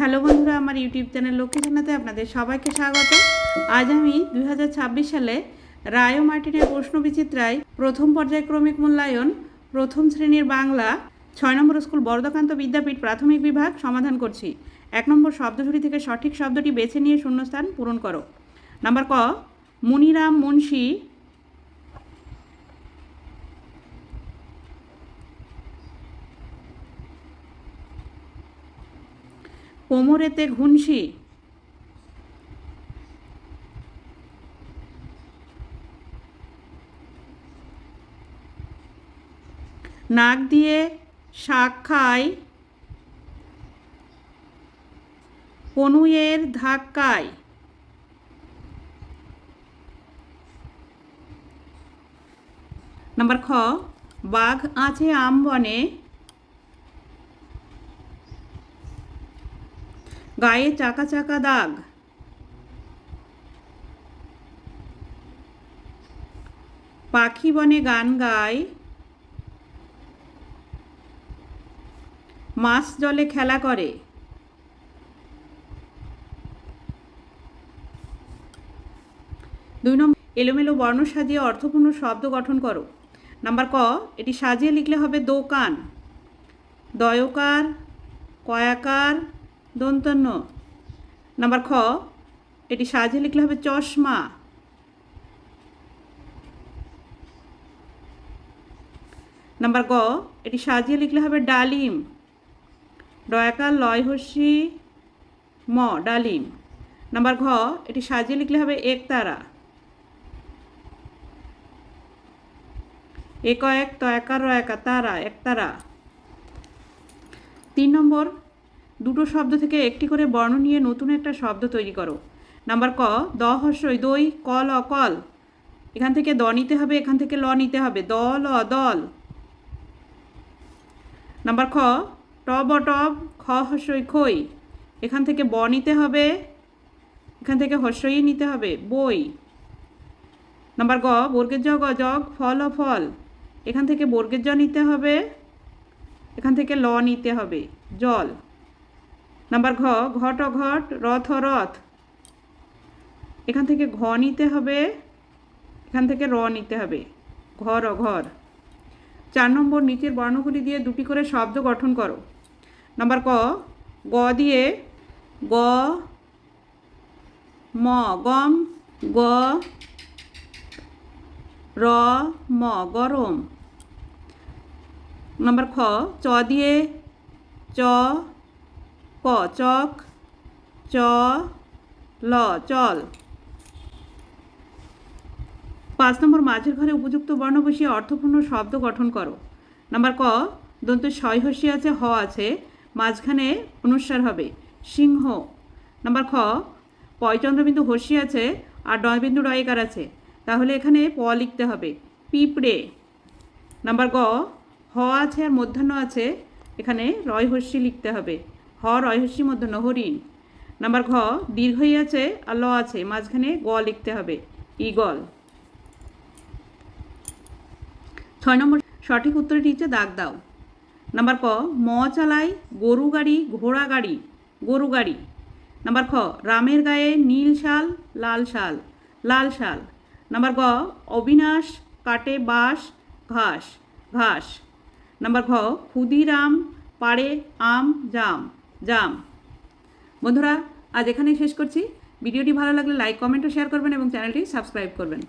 Hello বন্ধুরা, আমার YouTube channel Lakshmi জানাতে আপনাদের সবাইকে স্বাগত। আজ আমি 2026 সালে রায় ও মার্টিনের প্রশ্নবিচিত্রায় প্রথম পর্যায়ক্রমিক মূল্যায়ন প্রথম শ্রেণীর বাংলা 6 নম্বর স্কুল বরদাকান্ত বিদ্যাপীঠ প্রাথমিক বিভাগ সমাধান করছি। 1 নম্বর শব্দঝুড়ি থেকে সঠিক শব্দটি বেছে নিয়ে শূন্যস্থান পূরণ করো। নাম্বার ক, মুনিরাম মুন্সি কোমরেতে ঘুনসি। নাক দিয়ে শাক খায় কনুইয়ের ধাক্কায়। নাম্বার খ, বাঘ আছে আম বনে গায়ে চাকা চাকা দাগ। পাখি বনে গান গায় মাছ জলে খেলা করে। 2 নম্বর, এলোমেলো বর্ণ সাজিয়ে অর্থপূর্ণ শব্দ গঠন করো। নাম্বার ক, এটি সাজিয়ে লিখলে হবে দোকান, দয়কার, কয়াকার, দন্তন্য। নাম্বার খ, এটি সাজিয়ে লিখলে হবে চশমা। নাম্বার গ, এটি সাজিয়ে লিখলে হবে ডালিম, ডয়াকার লয় হস্যি ম, ডালিম। নাম্বার ঘ, এটি সাজিয়ে লিখলে হবে একতারা, এক এক তয়াকার রয়াকা তারা, একতারা। 3 নম্বর, দুটো শব্দ থেকে একটি করে বর্ণ নিয়ে নতুন একটা শব্দ তৈরি করো। নাম্বার ক, দ হস্যই দই, কল অকল। এখান থেকে দ নিতে হবে, এখান থেকে ল নিতে হবে, দল অদল। নাম্বার খ, টব অটব, খ হস্যই খই। এখান থেকে ব নিতে হবে, এখান থেকে হস্যই নিতে হবে, বই। নাম্বার গ, বর্গের জগ অজগ, ফল ও ফল। এখান থেকে বর্গের জ নিতে হবে, এখান থেকে ল নিতে হবে, জল। নাম্বার ঘ, ঘট অঘট, রথ ও রথ। এখান থেকে ঘ নিতে হবে, এখান থেকে র নিতে হবে, ঘর ও ঘর। 4 নম্বর, নিচের বর্ণগুলি দিয়ে দুটি করে শব্দ গঠন করো। নাম্বার ক, গ দিয়ে গ ম, গম, গ র ম, গরম। নাম্বার খ, চ দিয়ে চ ক, চক, চ ল, চল। 5 নম্বর, মাঝের ঘরে উপযুক্ত বর্ণ বসিয়ে অর্থপূর্ণ শব্দ গঠন করো। নাম্বার ক, দন্ত ছয় হস্যি আছে, হ আছে, মাঝখানে অনুস্বার হবে, সিংহ। নাম্বার খ, পয়চন্দ্রবিন্দু হস্যি আছে আর ডয়বিন্দু রয়কার আছে, তাহলে এখানে প লিখতে হবে, পিঁপড়ে। নাম্বার গ, হ আছে আর মধ্যাহ্ন আছে, এখানে রয় হস্যি লিখতে হবে, হ রয় হস্যি মধ্যাহ্ন, হরিণ। নাম্বার ঘ, দীর্ঘই আছে আর ল আছে, মাঝখানে গ লিখতে হবে, ঈগল। 6 নম্বর, সঠিক উত্তরটি নিচে দাগ দাও। নাম্বার ক, ম চালায় গরু গাড়ি, ঘোড়া গাড়ি, গরু গাড়ি। নাম্বার খ, রামের গায়ে নীল শাল, লাল শাল, লাল শাল। নাম্বার গ, অবিনাশ কাটে বাঁশ, ঘাস, ঘাস। নাম্বার ঘ, ক্ষুদিরাম পাড়ে আম, জাম, জাম। বন্ধুরা, আজ এখানেই শেষ করছি। ভিডিওটি ভালো লাগলে লাইক, কমেন্ট ও শেয়ার করবেন এবং চ্যানেলটি সাবস্ক্রাইব করবেন।